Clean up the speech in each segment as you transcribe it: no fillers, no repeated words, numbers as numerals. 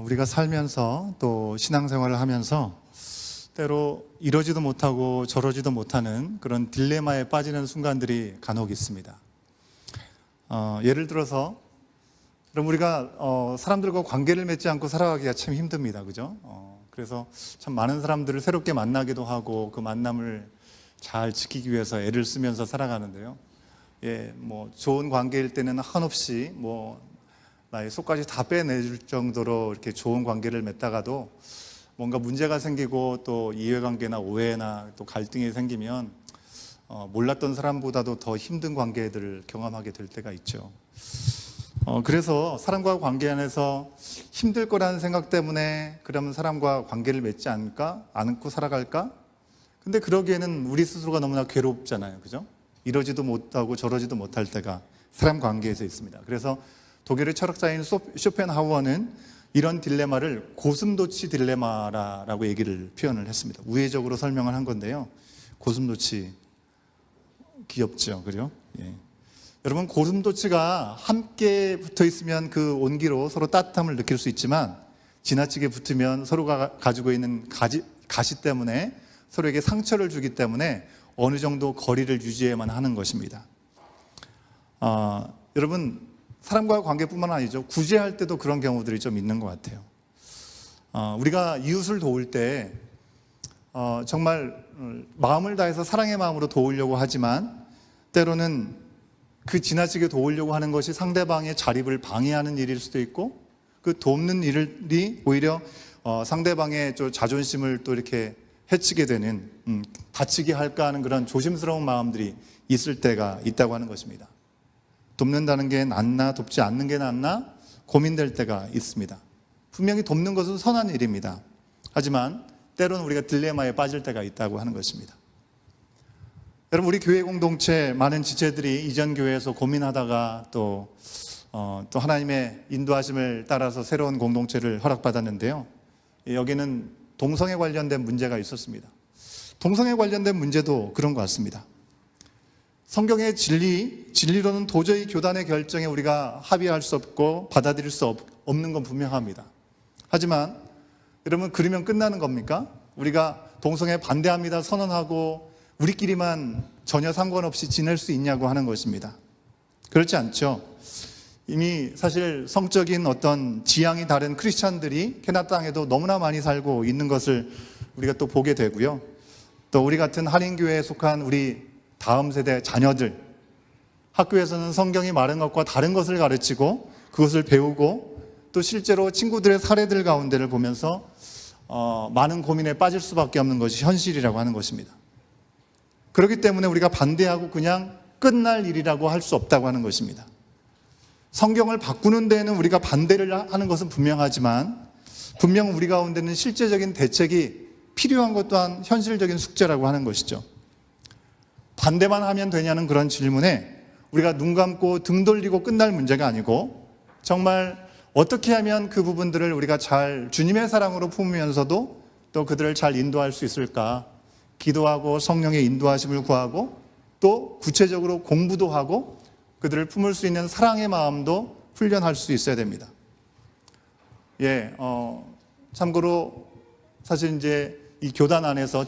우리가 살면서 또 신앙생활을 하면서 때로 이러지도 못하고 저러지도 못하는 그런 딜레마에 빠지는 순간들이 간혹 있습니다. 예를 들어서 그럼 우리가 사람들과 관계를 맺지 않고 살아가기가 참 힘듭니다. 그죠? 그래서 참 많은 사람들을 새롭게 만나기도 하고 그 만남을 잘 지키기 위해서 애를 쓰면서 살아가는데요. 좋은 관계일 때는 한없이 나의 속까지 다 빼내줄 정도로 이렇게 좋은 관계를 맺다가도 뭔가 문제가 생기고 또 이해관계나 오해나 또 갈등이 생기면 몰랐던 사람보다도 더 힘든 관계들을 경험하게 될 때가 있죠. 그래서 사람과 관계 안에서 힘들 거라는 생각 때문에 그러면 사람과 관계를 맺지 않고 살아갈까? 근데 그러기에는 우리 스스로가 너무나 괴롭잖아요. 그죠? 이러지도 못하고 저러지도 못할 때가 사람 관계에서 있습니다. 그래서 독일의 철학자인 쇼펜하우어는 이런 딜레마를 고슴도치 딜레마라고 표현을 했습니다. 우회적으로 설명을 한 건데요. 고슴도치 귀엽죠, 그죠? 여러분, 고슴도치가 함께 붙어 있으면 그 온기로 서로 따뜻함을 느낄 수 있지만 지나치게 붙으면 서로가 가지고 있는 가시 때문에 서로에게 상처를 주기 때문에 어느 정도 거리를 유지해야만 하는 것입니다. 여러분, 사람과의 관계뿐만 아니죠. 구제할 때도 그런 경우들이 좀 있는 것 같아요. 우리가 이웃을 도울 때 정말 마음을 다해서 사랑의 마음으로 도우려고 하지만 때로는 그 지나치게 도우려고 하는 것이 상대방의 자립을 방해하는 일일 수도 있고 그 돕는 일이 오히려 상대방의 자존심을 또 이렇게 해치게 되는 다치게 할까 하는 그런 조심스러운 마음들이 있을 때가 있다고 하는 것입니다. 돕는다는 게 낫나 돕지 않는 게 낫나 고민될 때가 있습니다. 분명히 돕는 것은 선한 일입니다. 하지만 때로는 우리가 딜레마에 빠질 때가 있다고 하는 것입니다. 여러분, 우리 교회 공동체 많은 지체들이 이전 교회에서 고민하다가 또 하나님의 인도하심을 따라서 새로운 공동체를 허락받았는데요. 여기는 동성애 관련된 문제가 있었습니다. 동성애 관련된 문제도 그런 것 같습니다. 성경의 진리로는 도저히 교단의 결정에 우리가 합의할 수 없고 받아들일 수 없는 건 분명합니다. 하지만 여러분, 그러면 끝나는 겁니까? 우리가 동성애 반대합니다 선언하고 우리끼리만 전혀 상관없이 지낼 수 있냐고 하는 것입니다. 그렇지 않죠. 이미 사실 성적인 어떤 지향이 다른 크리스찬들이 캐나다 땅에도 너무나 많이 살고 있는 것을 우리가 또 보게 되고요. 또 우리 같은 한인교회에 속한 우리 다음 세대 자녀들, 학교에서는 성경이 말한 것과 다른 것을 가르치고 그것을 배우고 또 실제로 친구들의 사례들 가운데를 보면서 많은 고민에 빠질 수밖에 없는 것이 현실이라고 하는 것입니다. 그렇기 때문에 우리가 반대하고 그냥 끝날 일이라고 할 수 없다고 하는 것입니다. 성경을 바꾸는 데에는 우리가 반대를 하는 것은 분명하지만 분명 우리 가운데는 실제적인 대책이 필요한 것 또한 현실적인 숙제라고 하는 것이죠. 반대만 하면 되냐는 그런 질문에 우리가 눈 감고 등 돌리고 끝날 문제가 아니고 정말 어떻게 하면 그 부분들을 우리가 잘 주님의 사랑으로 품으면서도 또 그들을 잘 인도할 수 있을까? 기도하고 성령의 인도하심을 구하고 또 구체적으로 공부도 하고 그들을 품을 수 있는 사랑의 마음도 훈련할 수 있어야 됩니다. 참고로 사실 이제 이 교단 안에서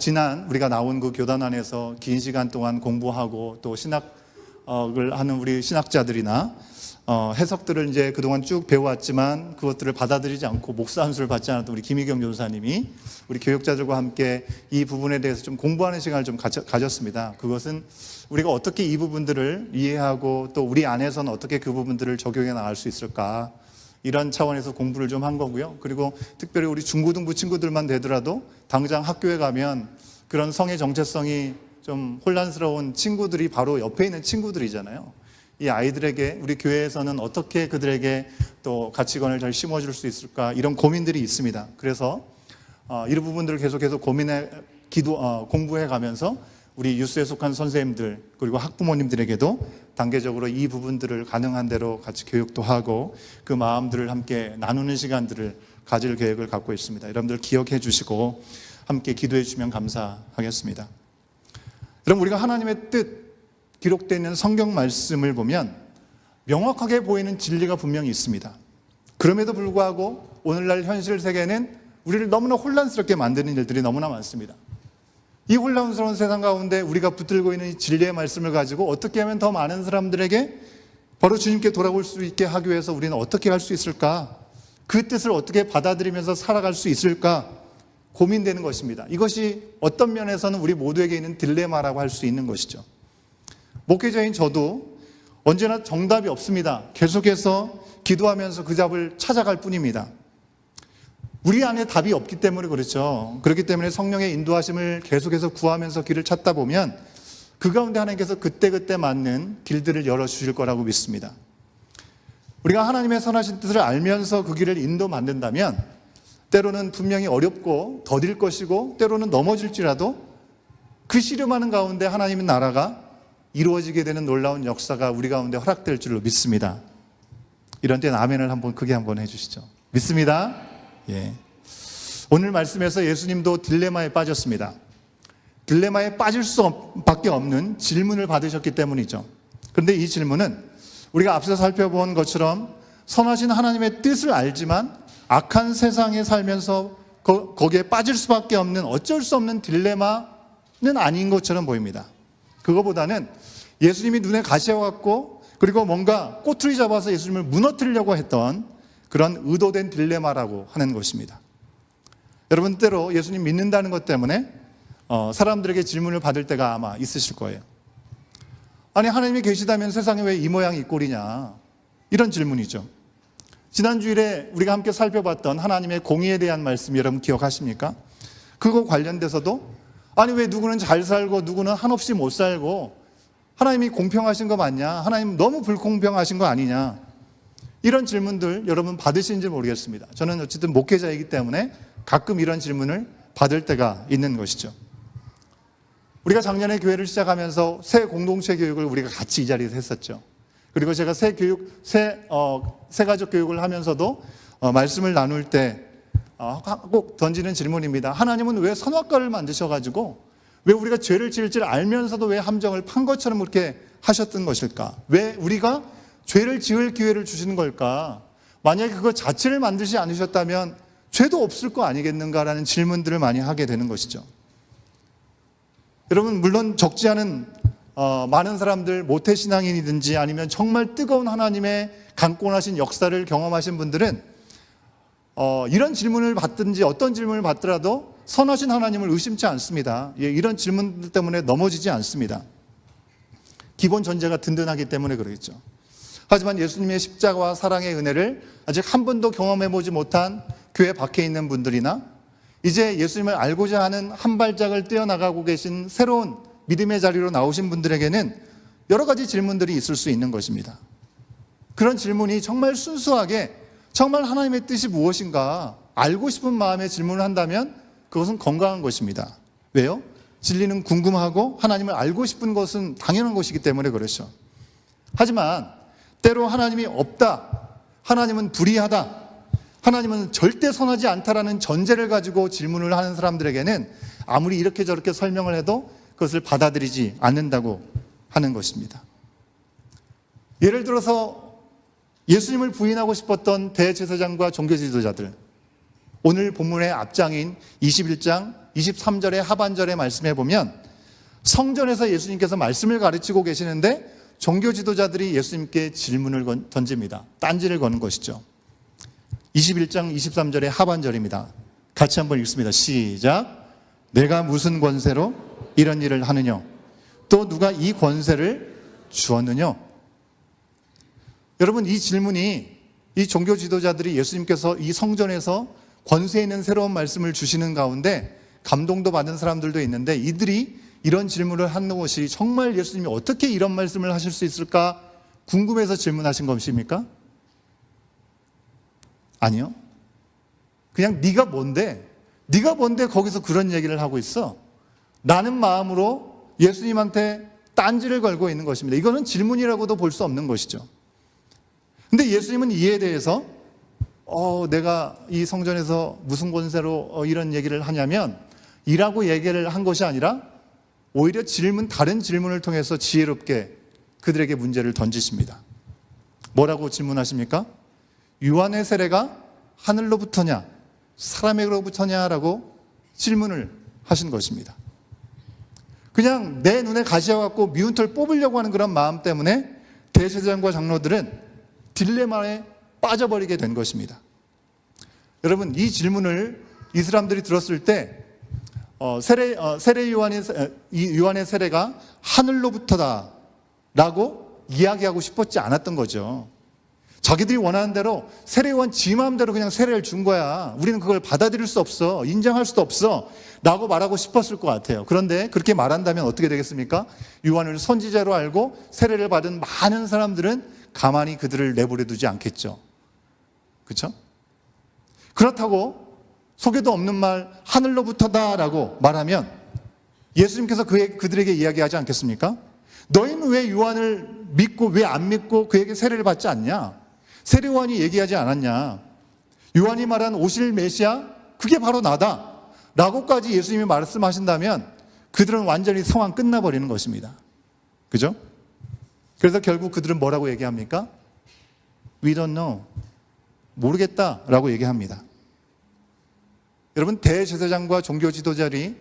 우리가 나온 그 교단 안에서 긴 시간 동안 공부하고 또 신학을 하는 우리 신학자들이나 해석들을 이제 그동안 쭉 배워왔지만 그것들을 받아들이지 않고 목사 안수를 받지 않았던 우리 김희경 교사님이 우리 교육자들과 함께 이 부분에 대해서 좀 공부하는 시간을 좀 가졌습니다. 그것은 우리가 어떻게 이 부분들을 이해하고 또 우리 안에서는 어떻게 그 부분들을 적용해 나갈 수 있을까, 이런 차원에서 공부를 좀 한 거고요. 그리고 특별히 우리 중고등부 친구들만 되더라도 당장 학교에 가면 그런 성의 정체성이 좀 혼란스러운 친구들이 바로 옆에 있는 친구들이잖아요. 이 아이들에게 우리 교회에서는 어떻게 그들에게 또 가치관을 잘 심어줄 수 있을까, 이런 고민들이 있습니다. 그래서 이런 부분들을 계속해서 공부해 가면서 우리 유스에 속한 선생님들 그리고 학부모님들에게도 단계적으로 이 부분들을 가능한 대로 같이 교육도 하고 그 마음들을 함께 나누는 시간들을 가질 계획을 갖고 있습니다. 여러분들 기억해 주시고 함께 기도해 주시면 감사하겠습니다. 여러분, 우리가 하나님의 뜻 기록되어 있는 성경 말씀을 보면 명확하게 보이는 진리가 분명히 있습니다. 그럼에도 불구하고 오늘날 현실 세계는 우리를 너무나 혼란스럽게 만드는 일들이 너무나 많습니다. 이 혼란스러운 세상 가운데 우리가 붙들고 있는 이 진리의 말씀을 가지고 어떻게 하면 더 많은 사람들에게 바로 주님께 돌아올 수 있게 하기 위해서 우리는 어떻게 할 수 있을까? 그 뜻을 어떻게 받아들이면서 살아갈 수 있을까? 고민되는 것입니다. 이것이 어떤 면에서는 우리 모두에게 있는 딜레마라고 할 수 있는 것이죠. 목회자인 저도 언제나 정답이 없습니다. 계속해서 기도하면서 그 답을 찾아갈 뿐입니다. 우리 안에 답이 없기 때문에 그렇죠. 그렇기 때문에 성령의 인도하심을 계속해서 구하면서 길을 찾다 보면 그 가운데 하나님께서 그때그때 맞는 길들을 열어주실 거라고 믿습니다. 우리가 하나님의 선하신 뜻을 알면서 그 길을 인도받는다면 때로는 분명히 어렵고 더딜 것이고 때로는 넘어질지라도 그 씨름하는 가운데 하나님의 나라가 이루어지게 되는 놀라운 역사가 우리 가운데 허락될 줄로 믿습니다. 이런 때는 아멘을 크게 한번 해주시죠. 믿습니다. 예. 오늘 말씀에서 예수님도 딜레마에 빠졌습니다. 딜레마에 빠질 수밖에 없는 질문을 받으셨기 때문이죠. 그런데 이 질문은 우리가 앞서 살펴본 것처럼 선하신 하나님의 뜻을 알지만 악한 세상에 살면서 거기에 빠질 수밖에 없는 어쩔 수 없는 딜레마는 아닌 것처럼 보입니다. 그거보다는 예수님이 눈에 가시와 같고 그리고 뭔가 꼬투리 잡아서 예수님을 무너뜨리려고 했던 그런 의도된 딜레마라고 하는 것입니다. 여러분 때로 예수님 믿는다는 것 때문에 사람들에게 질문을 받을 때가 아마 있으실 거예요. 아니 하나님이 계시다면 세상에 왜 이 모양 이 꼴이냐 이런 질문이죠. 지난 주일에 우리가 함께 살펴봤던 하나님의 공의에 대한 말씀 여러분 기억하십니까? 그거 관련돼서도 아니 왜 누구는 잘 살고 누구는 한없이 못 살고 하나님이 공평하신 거 맞냐? 하나님 너무 불공평하신 거 아니냐? 이런 질문들 여러분 받으시는지 모르겠습니다. 저는 어쨌든 목회자이기 때문에 가끔 이런 질문을 받을 때가 있는 것이죠. 우리가 작년에 교회를 시작하면서 새 공동체 교육을 우리가 같이 이 자리에서 했었죠. 그리고 제가 새 가족 교육을 하면서도 말씀을 나눌 때 꼭 던지는 질문입니다. 하나님은 왜 선악과를 만드셔가지고 왜 우리가 죄를 지을 줄 알면서도 왜 함정을 판 것처럼 그렇게 하셨던 것일까? 왜 우리가 죄를 지을 기회를 주시는 걸까? 만약에 그거 자체를 만들지 않으셨다면 죄도 없을 거 아니겠는가라는 질문들을 많이 하게 되는 것이죠. 여러분 물론 적지 않은 많은 사람들 모태신앙인이든지 아니면 정말 뜨거운 하나님의 강권하신 역사를 경험하신 분들은 이런 질문을 받든지 어떤 질문을 받더라도 선하신 하나님을 의심치 않습니다. 이런 질문들 때문에 넘어지지 않습니다. 기본 전제가 든든하기 때문에 그러겠죠. 하지만 예수님의 십자가와 사랑의 은혜를 아직 한 번도 경험해보지 못한 교회 밖에 있는 분들이나 이제 예수님을 알고자 하는 한 발짝을 뛰어나가고 계신 새로운 믿음의 자리로 나오신 분들에게는 여러 가지 질문들이 있을 수 있는 것입니다. 그런 질문이 정말 순수하게 정말 하나님의 뜻이 무엇인가 알고 싶은 마음에 질문을 한다면 그것은 건강한 것입니다. 왜요? 진리는 궁금하고 하나님을 알고 싶은 것은 당연한 것이기 때문에 그렇죠. 하지만 때로 하나님이 없다, 하나님은 불의하다, 하나님은 절대 선하지 않다라는 전제를 가지고 질문을 하는 사람들에게는 아무리 이렇게 저렇게 설명을 해도 그것을 받아들이지 않는다고 하는 것입니다. 예를 들어서 예수님을 부인하고 싶었던 대제사장과 종교 지도자들, 오늘 본문의 앞장인 21장 23절의 하반절의 말씀에 보면 성전에서 예수님께서 말씀을 가르치고 계시는데 종교 지도자들이 예수님께 질문을 던집니다. 딴지를 거는 것이죠. 21장 23절의 하반절입니다. 같이 한번 읽습니다. 시작. 내가 무슨 권세로 이런 일을 하느냐? 또 누가 이 권세를 주었느냐? 여러분 이 질문이 이 종교 지도자들이 예수님께서 이 성전에서 권세 있는 새로운 말씀을 주시는 가운데 감동도 받은 사람들도 있는데 이들이 이런 질문을 하는 것이 정말 예수님이 어떻게 이런 말씀을 하실 수 있을까 궁금해서 질문하신 것입니까? 아니요. 그냥 네가 뭔데 거기서 그런 얘기를 하고 있어? 라는 마음으로 예수님한테 딴지를 걸고 있는 것입니다. 이거는 질문이라고도 볼 수 없는 것이죠. 근데 예수님은 이에 대해서 내가 이 성전에서 무슨 권세로 이런 얘기를 하냐면 이라고 얘기를 한 것이 아니라 오히려 다른 질문을 통해서 지혜롭게 그들에게 문제를 던지십니다. 뭐라고 질문하십니까? 요한의 세례가 하늘로부터냐 사람에게로부터냐라고 질문을 하신 것입니다. 그냥 내 눈에 가시와갖고 미운 털 뽑으려고 하는 그런 마음 때문에 대제사장과 장로들은 딜레마에 빠져버리게 된 것입니다. 여러분, 이 질문을 이 사람들이 들었을 때 요한의 세례가 하늘로부터다라고 이야기하고 싶었지 않았던 거죠. 자기들이 원하는 대로 세례요한 지 마음대로 그냥 세례를 준 거야. 우리는 그걸 받아들일 수 없어. 인정할 수도 없어. 라고 말하고 싶었을 것 같아요. 그런데 그렇게 말한다면 어떻게 되겠습니까? 요한을 선지자로 알고 세례를 받은 많은 사람들은 가만히 그들을 내버려 두지 않겠죠. 그렇죠? 그렇다고 속에도 없는 말 하늘로부터다라고 말하면 예수님께서 그들에게 이야기하지 않겠습니까? 너희는 왜 요한을 믿고 왜 안 믿고 그에게 세례를 받지 않냐? 세례 요한이 얘기하지 않았냐? 요한이 말한 오실 메시아 그게 바로 나다 라고까지 예수님이 말씀하신다면 그들은 완전히 상황 끝나버리는 것입니다. 그죠? 그래서 결국 그들은 뭐라고 얘기합니까? We don't know. 모르겠다라고 얘기합니다. 여러분, 대제사장과 종교 지도자들이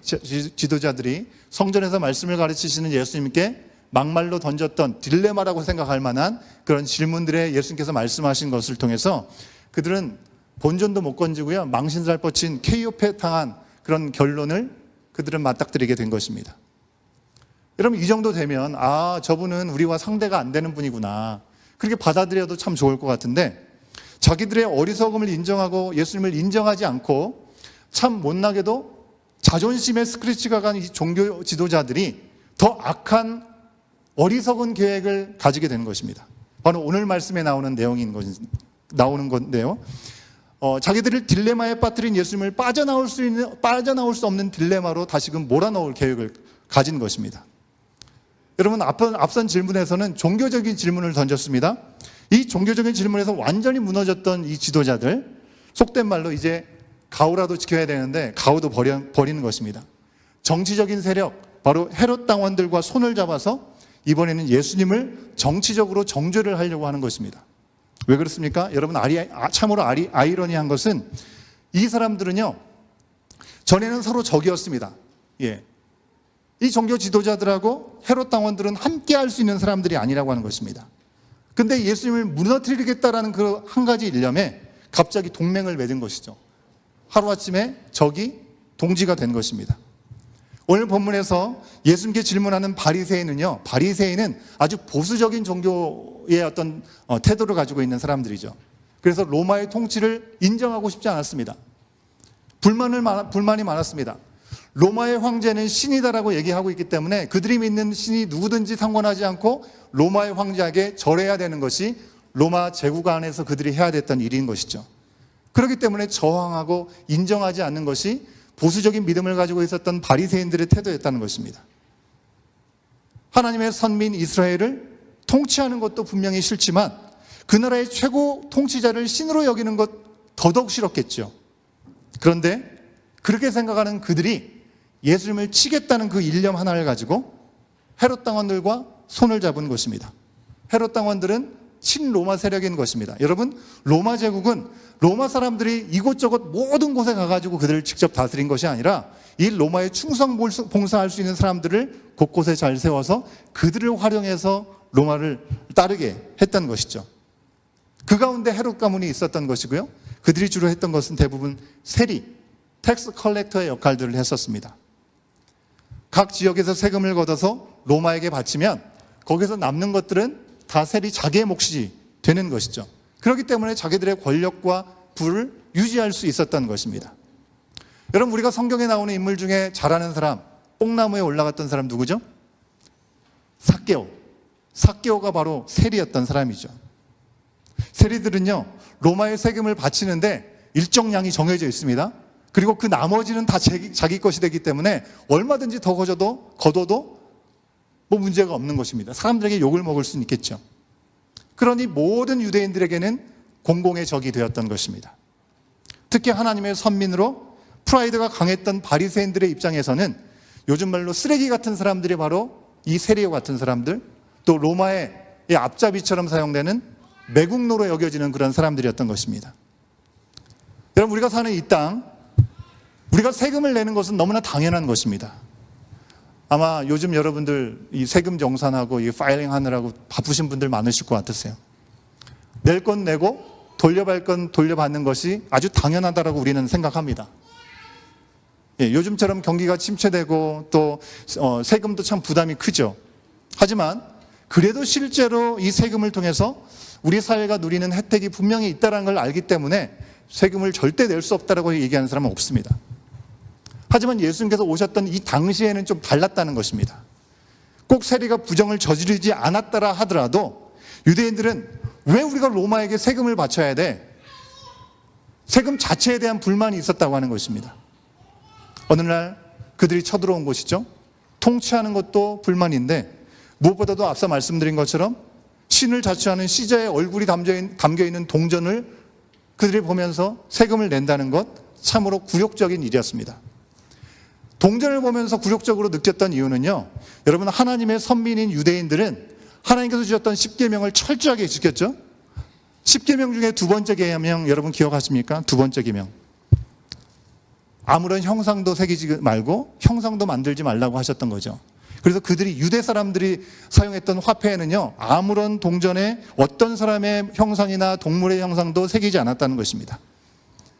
성전에서 말씀을 가르치시는 예수님께 막말로 던졌던 딜레마라고 생각할 만한 그런 질문들에 예수님께서 말씀하신 것을 통해서 그들은 본전도 못 건지고요, 망신살 뻗친 KO패 당한 그런 결론을 그들은 맞닥뜨리게 된 것입니다. 여러분, 이 정도 되면 저분은 우리와 상대가 안 되는 분이구나, 그렇게 받아들여도 참 좋을 것 같은데, 자기들의 어리석음을 인정하고 예수님을 인정하지 않고 참 못나게도 자존심에 스크래치가 간 이 종교 지도자들이 더 악한 어리석은 계획을 가지게 되는 것입니다. 바로 오늘 말씀에 나오는 건데요. 자기들을 딜레마에 빠뜨린 예수님을 빠져나올 수 없는 딜레마로 다시금 몰아넣을 계획을 가진 것입니다. 여러분, 앞선 질문에서는 종교적인 질문을 던졌습니다. 이 종교적인 질문에서 완전히 무너졌던 이 지도자들, 속된 말로 이제 가오라도 지켜야 되는데 가오도 버리는 것입니다. 정치적인 세력, 바로 헤롯 당원들과 손을 잡아서 이번에는 예수님을 정치적으로 정죄를 하려고 하는 것입니다. 왜 그렇습니까? 여러분, 참으로 아이러니한 것은 이 사람들은요, 전에는 서로 적이었습니다. 이 종교 지도자들하고 헤롯 당원들은 함께 할 수 있는 사람들이 아니라고 하는 것입니다. 근데 예수님을 무너뜨리겠다라는 그 한 가지 일념에 갑자기 동맹을 맺은 것이죠. 하루아침에 적이 동지가 된 것입니다. 오늘 본문에서 예수님께 질문하는 바리새인은요, 바리새인은 아주 보수적인 종교의 어떤 태도를 가지고 있는 사람들이죠. 그래서 로마의 통치를 인정하고 싶지 않았습니다. 불만이 많았습니다. 로마의 황제는 신이다라고 얘기하고 있기 때문에 그들이 믿는 신이 누구든지 상관하지 않고 로마의 황제에게 절해야 되는 것이 로마 제국 안에서 그들이 해야 됐던 일인 것이죠. 그렇기 때문에 저항하고 인정하지 않는 것이 보수적인 믿음을 가지고 있었던 바리새인들의 태도였다는 것입니다. 하나님의 선민 이스라엘을 통치하는 것도 분명히 싫지만 그 나라의 최고 통치자를 신으로 여기는 것 더더욱 싫었겠죠. 그런데 그렇게 생각하는 그들이 예수님을 치겠다는 그 일념 하나를 가지고 헤롯 당원들과 손을 잡은 것입니다. 헤롯 당원들은 친로마 세력인 것입니다. 여러분, 로마 제국은 로마 사람들이 이곳저곳 모든 곳에 가가지고 그들을 직접 다스린 것이 아니라 이 로마에 충성 봉사할 수 있는 사람들을 곳곳에 잘 세워서 그들을 활용해서 로마를 따르게 했던 것이죠. 그 가운데 헤롯 가문이 있었던 것이고요, 그들이 주로 했던 것은 대부분 세리, 텍스 컬렉터의 역할들을 했었습니다. 각 지역에서 세금을 걷어서 로마에게 바치면 거기서 남는 것들은 다 세리 자기의 몫이 되는 것이죠. 그렇기 때문에 자기들의 권력과 부를 유지할 수 있었던 것입니다. 여러분, 우리가 성경에 나오는 인물 중에 잘하는 사람, 뽕나무에 올라갔던 사람 누구죠? 삭개오가 바로 세리였던 사람이죠. 세리들은요, 로마의 세금을 바치는데 일정량이 정해져 있습니다. 그리고 그 나머지는 다 자기 것이 되기 때문에 얼마든지 더 거둬도 뭐 문제가 없는 것입니다. 사람들에게 욕을 먹을 수는 있겠죠. 그러니 모든 유대인들에게는 공공의 적이 되었던 것입니다. 특히 하나님의 선민으로 프라이드가 강했던 바리새인들의 입장에서는 요즘 말로 쓰레기 같은 사람들이 바로 이 세리와 같은 사람들, 또 로마의 앞잡이처럼 사용되는 매국노로 여겨지는 그런 사람들이었던 것입니다. 여러분, 우리가 사는 이 땅, 우리가 세금을 내는 것은 너무나 당연한 것입니다. 아마 요즘 여러분들 이 세금 정산하고 이 파일링 하느라고 바쁘신 분들 많으실 것 같으세요. 낼 건 내고 돌려받을 건 돌려받는 것이 아주 당연하다라고 우리는 생각합니다. 예, 요즘처럼 경기가 침체되고 또 세금도 참 부담이 크죠. 하지만 그래도 실제로 이 세금을 통해서 우리 사회가 누리는 혜택이 분명히 있다는 걸 알기 때문에 세금을 절대 낼 수 없다라고 얘기하는 사람은 없습니다. 하지만 예수님께서 오셨던 이 당시에는 좀 달랐다는 것입니다. 꼭 세리가 부정을 저지르지 않았더라 하더라도 유대인들은 왜 우리가 로마에게 세금을 바쳐야 돼? 세금 자체에 대한 불만이 있었다고 하는 것입니다. 어느 날 그들이 쳐들어온 곳이죠. 통치하는 것도 불만인데 무엇보다도 앞서 말씀드린 것처럼 신을 자처하는 시저의 얼굴이 담겨있는 동전을 그들이 보면서 세금을 낸다는 것, 참으로 굴욕적인 일이었습니다. 동전을 보면서 굴욕적으로 느꼈던 이유는요, 여러분, 하나님의 선민인 유대인들은 하나님께서 주셨던 10계명을 철저하게 지켰죠. 10계명 중에 두 번째 계명 여러분 기억하십니까? 두 번째 계명, 아무런 형상도 새기지 말고 형상도 만들지 말라고 하셨던 거죠. 그래서 그들이, 유대 사람들이 사용했던 화폐에는요, 아무런 동전에 어떤 사람의 형상이나 동물의 형상도 새기지 않았다는 것입니다.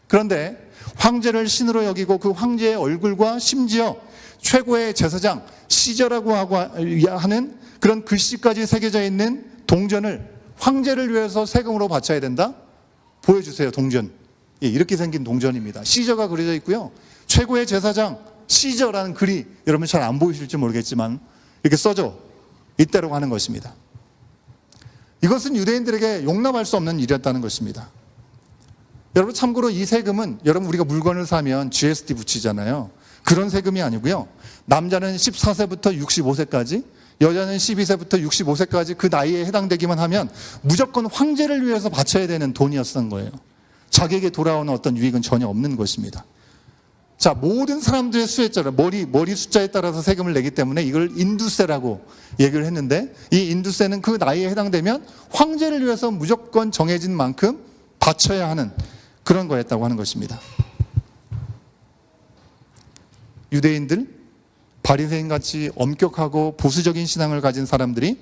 그런데 황제를 신으로 여기고 그 황제의 얼굴과 심지어 최고의 제사장 시저라고 하는 그런 글씨까지 새겨져 있는 동전을 황제를 위해서 세금으로 바쳐야 된다? 보여주세요, 동전. 예, 이렇게 생긴 동전입니다. 시저가 그려져 있고요, 최고의 제사장 시저라는 글이 여러분 잘 안 보이실지 모르겠지만 이렇게 써져 있다고 하는 것입니다. 이것은 유대인들에게 용납할 수 없는 일이었다는 것입니다. 여러분, 참고로 이 세금은, 여러분, 우리가 물건을 사면 GST 붙이잖아요. 그런 세금이 아니고요, 남자는 14세부터 65세까지, 여자는 12세부터 65세까지 그 나이에 해당되기만 하면 무조건 황제를 위해서 바쳐야 되는 돈이었던 거예요. 자기에게 돌아오는 어떤 유익은 전혀 없는 것입니다. 자, 모든 사람들의 수혜자를 머리 숫자에 따라서 세금을 내기 때문에 이걸 인두세라고 얘기를 했는데, 이 인두세는 그 나이에 해당되면 황제를 위해서 무조건 정해진 만큼 바쳐야 하는 그런 거였다고 하는 것입니다. 유대인들, 바리새인같이 엄격하고 보수적인 신앙을 가진 사람들이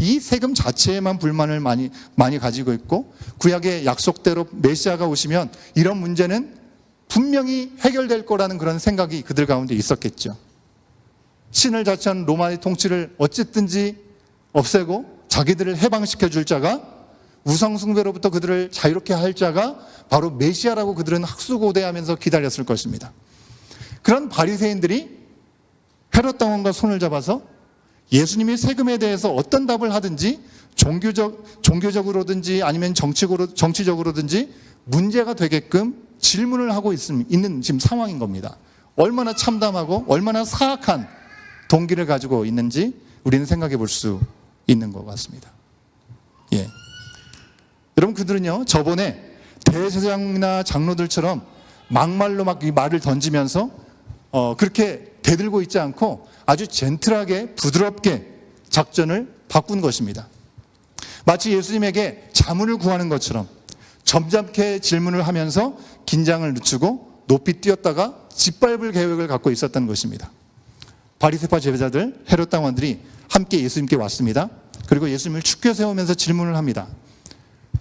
이 세금 자체에만 불만을 많이 가지고 있고, 구약의 약속대로 메시아가 오시면 이런 문제는 분명히 해결될 거라는 그런 생각이 그들 가운데 있었겠죠. 신을 자처한 로마의 통치를 어쨌든지 없애고 자기들을 해방시켜 줄 자가, 우상숭배로부터 그들을 자유롭게 할 자가 바로 메시아라고 그들은 학수고대하면서 기다렸을 것입니다. 그런 바리새인들이 헤롯 왕과 손을 잡아서 예수님이 세금에 대해서 어떤 답을 하든지 종교적으로든지 아니면 정치적으로든지 문제가 되게끔 질문을 하고 있는 지금 상황인 겁니다. 얼마나 참담하고 얼마나 사악한 동기를 가지고 있는지 우리는 생각해 볼 수 있는 것 같습니다. 예. 여러분, 그들은요, 저번에 대제사장이나 장로들처럼 막말로 막 이 말을 던지면서 그렇게 대들고 있지 않고 아주 젠틀하게 부드럽게 작전을 바꾼 것입니다. 마치 예수님에게 자문을 구하는 것처럼 점잖게 질문을 하면서 긴장을 늦추고 높이 뛰었다가 짓밟을 계획을 갖고 있었던 것입니다. 바리새파 제자들, 헤롯 당원들이 함께 예수님께 왔습니다. 그리고 예수님을 축켜 세우면서 질문을 합니다.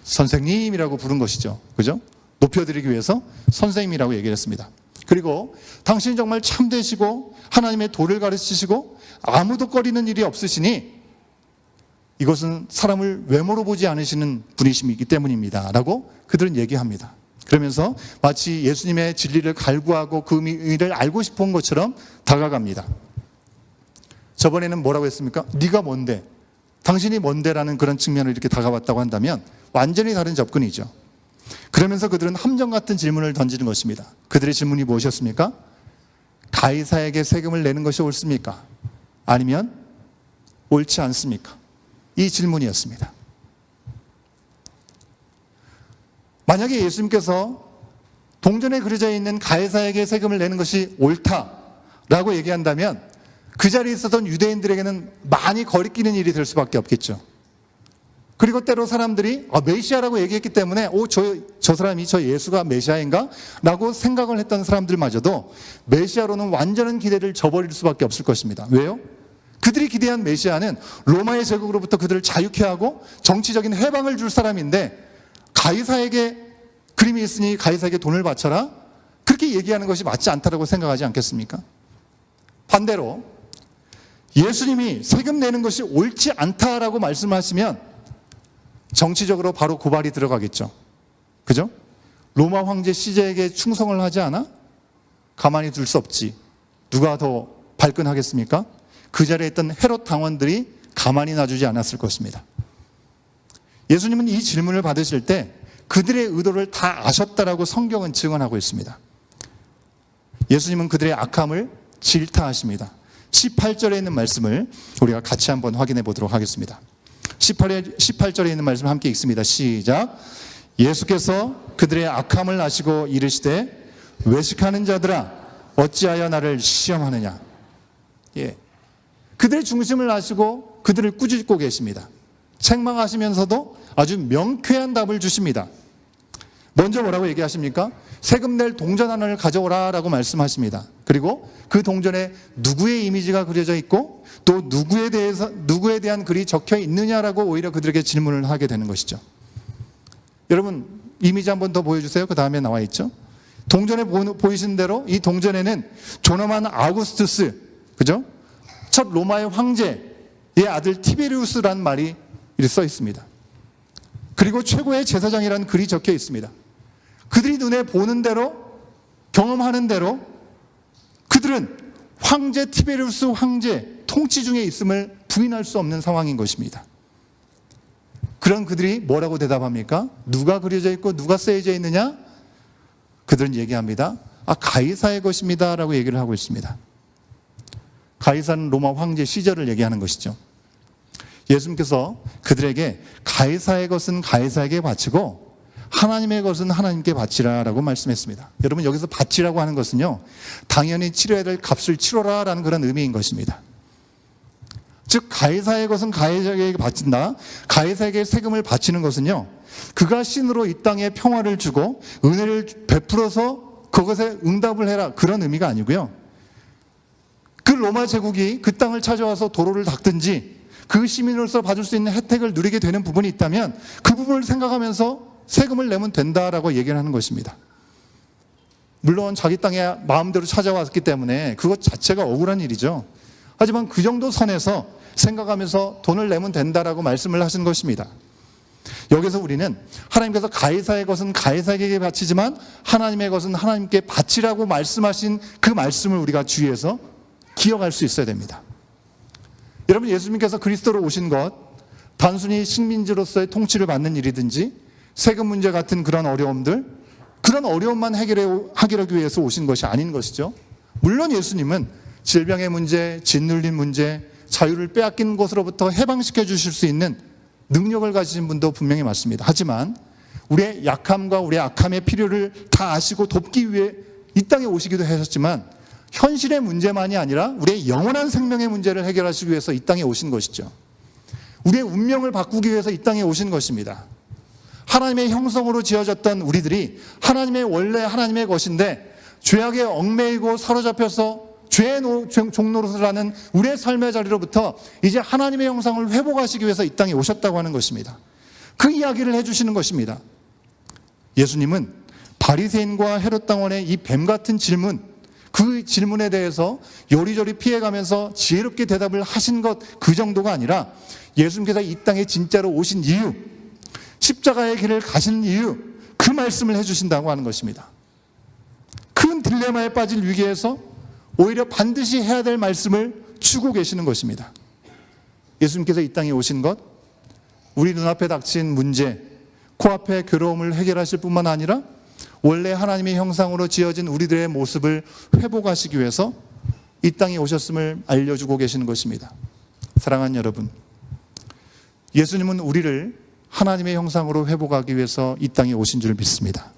선생님이라고 부른 것이죠. 그죠? 높여드리기 위해서 선생님이라고 얘기를 했습니다. 그리고 당신이 정말 참되시고 하나님의 도를 가르치시고 아무도 꺼리는 일이 없으시니 이것은 사람을 외모로 보지 않으시는 분이시기 때문입니다 라고 그들은 얘기합니다. 그러면서 마치 예수님의 진리를 갈구하고 그 의미를 알고 싶어 온 것처럼 다가갑니다. 저번에는 뭐라고 했습니까? 네가 뭔데? 당신이 뭔데라는 그런 측면을 이렇게 다가왔다고 한다면 완전히 다른 접근이죠. 그러면서 그들은 함정 같은 질문을 던지는 것입니다. 그들의 질문이 무엇이었습니까? 가이사에게 세금을 내는 것이 옳습니까? 아니면 옳지 않습니까? 이 질문이었습니다. 만약에 예수님께서 동전에 그려져 있는 가이사에게 세금을 내는 것이 옳다라고 얘기한다면 그 자리에 있었던 유대인들에게는 많이 거리끼는 일이 될 수밖에 없겠죠. 그리고 때로 사람들이 메시아라고 얘기했기 때문에 저 사람이 저 예수가 메시아인가? 라고 생각을 했던 사람들마저도 메시아로는 완전한 기대를 저버릴 수밖에 없을 것입니다. 왜요? 그들이 기대한 메시아는 로마의 제국으로부터 그들을 자유케 하고 정치적인 해방을 줄 사람인데, 가이사에게 그림이 있으니 가이사에게 돈을 바쳐라, 그렇게 얘기하는 것이 맞지 않다고 생각하지 않겠습니까? 반대로 예수님이 세금 내는 것이 옳지 않다라고 말씀하시면 정치적으로 바로 고발이 들어가겠죠. 그죠? 로마 황제 시제에게 충성을 하지 않아? 가만히 둘 수 없지. 누가 더 발끈하겠습니까? 그 자리에 있던 헤롯 당원들이 가만히 놔주지 않았을 것입니다. 예수님은 이 질문을 받으실 때 그들의 의도를 다 아셨다라고 성경은 증언하고 있습니다. 예수님은 그들의 악함을 질타하십니다. 18절에 있는 말씀을 우리가 같이 한번 확인해 보도록 하겠습니다. 18절에 있는 말씀 함께 읽습니다. 시작. 예수께서 그들의 악함을 아시고 이르시되 외식하는 자들아 어찌하여 나를 시험하느냐. 그들의 중심을 아시고 그들을 꾸짖고 계십니다. 책망하시면서도 아주 명쾌한 답을 주십니다. 먼저 뭐라고 얘기하십니까? 세금 낼 동전 하나를 가져오라 라고 말씀하십니다. 그리고 그 동전에 누구의 이미지가 그려져 있고 또 누구에 대한 글이 적혀 있느냐라고 오히려 그들에게 질문을 하게 되는 것이죠. 여러분 이미지 한번 더 보여주세요. 그 다음에 나와 있죠. 동전에 보이신 대로 이 동전에는 조나만 아우구스투스, 그죠? 첫 로마의 황제의 아들 티베리우스라는 말이 써 있습니다. 그리고 최고의 제사장이라는 글이 적혀 있습니다. 그들이 눈에 보는 대로, 경험하는 대로 그들은 황제 티베리우스 황제 통치 중에 있음을 부인할 수 없는 상황인 것입니다. 그런 그들이 뭐라고 대답합니까? 누가 그려져 있고 누가 쓰여져 있느냐? 그들은 얘기합니다. 가이사의 것입니다 라고 얘기를 하고 있습니다. 가이사는 로마 황제 시절을 얘기하는 것이죠. 예수님께서 그들에게 가이사의 것은 가이사에게 바치고 하나님의 것은 하나님께 바치라 라고 말씀했습니다. 여러분 여기서 바치라고 하는 것은요, 당연히 치러야 될 값을 치러라 라는 그런 의미인 것입니다. 즉 가이사의 것은 가이사에게 바친다, 가이사에게 세금을 바치는 것은요, 그가 신으로 이 땅에 평화를 주고 은혜를 베풀어서 그것에 응답을 해라, 그런 의미가 아니고요, 그 로마 제국이 그 땅을 찾아와서 도로를 닦든지 그 시민으로서 받을 수 있는 혜택을 누리게 되는 부분이 있다면 그 부분을 생각하면서 세금을 내면 된다라고 얘기를 하는 것입니다. 물론 자기 땅에 마음대로 찾아왔기 때문에 그것 자체가 억울한 일이죠. 하지만 그 정도 선에서 생각하면서 돈을 내면 된다라고 말씀을 하신 것입니다. 여기서 우리는 하나님께서 가이사의 것은 가이사에게 바치지만 하나님의 것은 하나님께 바치라고 말씀하신 그 말씀을 우리가 주의해서 기억할 수 있어야 됩니다. 여러분 예수님께서 그리스도로 오신 것 단순히 식민지로서의 통치를 받는 일이든지 세금 문제 같은 그런 어려움들, 그런 어려움만 해결하기 위해서 오신 것이 아닌 것이죠. 물론 예수님은 질병의 문제, 짓눌린 문제, 자유를 빼앗긴 것으로부터 해방시켜 주실 수 있는 능력을 가지신 분도 분명히 맞습니다. 하지만 우리의 약함과 우리의 악함의 필요를 다 아시고 돕기 위해 이 땅에 오시기도 하셨지만 현실의 문제만이 아니라 우리의 영원한 생명의 문제를 해결하시기 위해서 이 땅에 오신 것이죠. 우리의 운명을 바꾸기 위해서 이 땅에 오신 것입니다. 하나님의 형성으로 지어졌던 우리들이 하나님의 원래 하나님의 것인데 죄악에 얽매이고 사로잡혀서 죄의 종노릇을 하는 우리의 삶의 자리로부터 이제 하나님의 형상을 회복하시기 위해서 이 땅에 오셨다고 하는 것입니다. 그 이야기를 해주시는 것입니다. 예수님은 바리새인과 헤롯 당원의 이 뱀 같은 질문, 그 질문에 대해서 요리조리 피해가면서 지혜롭게 대답을 하신 것, 그 정도가 아니라 예수님께서 이 땅에 진짜로 오신 이유, 십자가의 길을 가신 이유, 그 말씀을 해주신다고 하는 것입니다. 큰 딜레마에 빠질 위기에서 오히려 반드시 해야 될 말씀을 주고 계시는 것입니다. 예수님께서 이 땅에 오신 것, 우리 눈앞에 닥친 문제, 코앞의 괴로움을 해결하실 뿐만 아니라 원래 하나님의 형상으로 지어진 우리들의 모습을 회복하시기 위해서 이 땅에 오셨음을 알려주고 계시는 것입니다. 사랑하는 여러분, 예수님은 우리를 하나님의 형상으로 회복하기 위해서 이 땅에 오신 줄 믿습니다.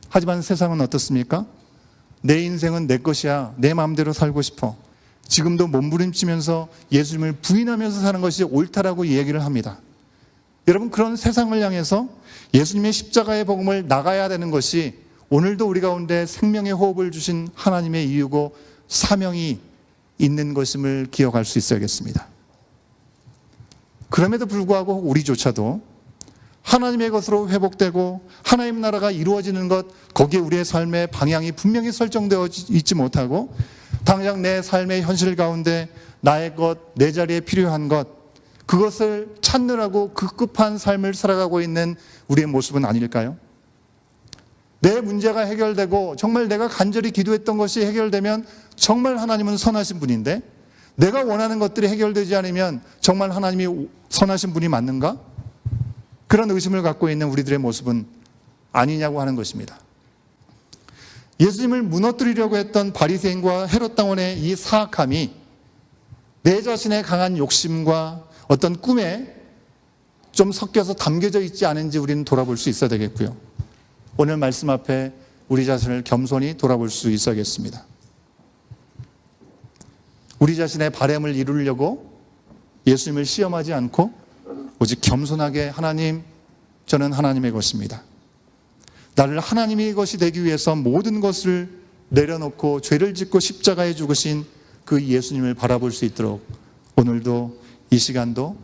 하지만 세상은 어떻습니까? 내 인생은 내 것이야, 내 마음대로 살고 싶어, 지금도 몸부림치면서 예수님을 부인하면서 사는 것이 옳다라고 얘기를 합니다. 여러분, 그런 세상을 향해서 예수님의 십자가의 복음을 나가야 되는 것이 오늘도 우리 가운데 생명의 호흡을 주신 하나님의 이유고 사명이 있는 것임을 기억할 수 있어야겠습니다. 그럼에도 불구하고 우리조차도 하나님의 것으로 회복되고 하나님 나라가 이루어지는 것, 거기에 우리의 삶의 방향이 분명히 설정되어 있지 못하고 당장 내 삶의 현실 가운데 나의 것, 내 자리에 필요한 것, 그것을 찾느라고 급급한 삶을 살아가고 있는 우리의 모습은 아닐까요? 내 문제가 해결되고 정말 내가 간절히 기도했던 것이 해결되면 정말 하나님은 선하신 분인데, 내가 원하는 것들이 해결되지 않으면 정말 하나님이 선하신 분이 맞는가? 그런 의심을 갖고 있는 우리들의 모습은 아니냐고 하는 것입니다. 예수님을 무너뜨리려고 했던 바리새인과 헤롯 당원의 이 사악함이 내 자신의 강한 욕심과 어떤 꿈에 좀 섞여서 담겨져 있지 않은지 우리는 돌아볼 수 있어야 되겠고요. 오늘 말씀 앞에 우리 자신을 겸손히 돌아볼 수 있어야겠습니다. 우리 자신의 바램을 이루려고 예수님을 시험하지 않고 오직 겸손하게, 하나님, 저는 하나님의 것입니다. 나를 하나님의 것이 되기 위해서 모든 것을 내려놓고 죄를 짓고 십자가에 죽으신 그 예수님을 바라볼 수 있도록 오늘도 이 시간도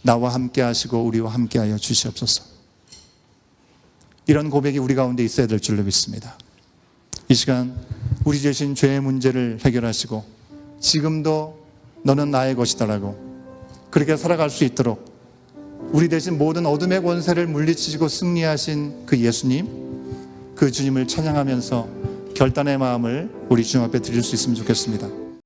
나와 함께 하시고 우리와 함께 하여 주시옵소서. 이런 고백이 우리 가운데 있어야 될 줄로 믿습니다. 이 시간 우리 자신 죄의 문제를 해결하시고 지금도 너는 나의 것이다라고 그렇게 살아갈 수 있도록 우리 대신 모든 어둠의 권세를 물리치시고 승리하신 그 예수님, 그 주님을 찬양하면서 결단의 마음을 우리 주님 앞에 드릴 수 있으면 좋겠습니다.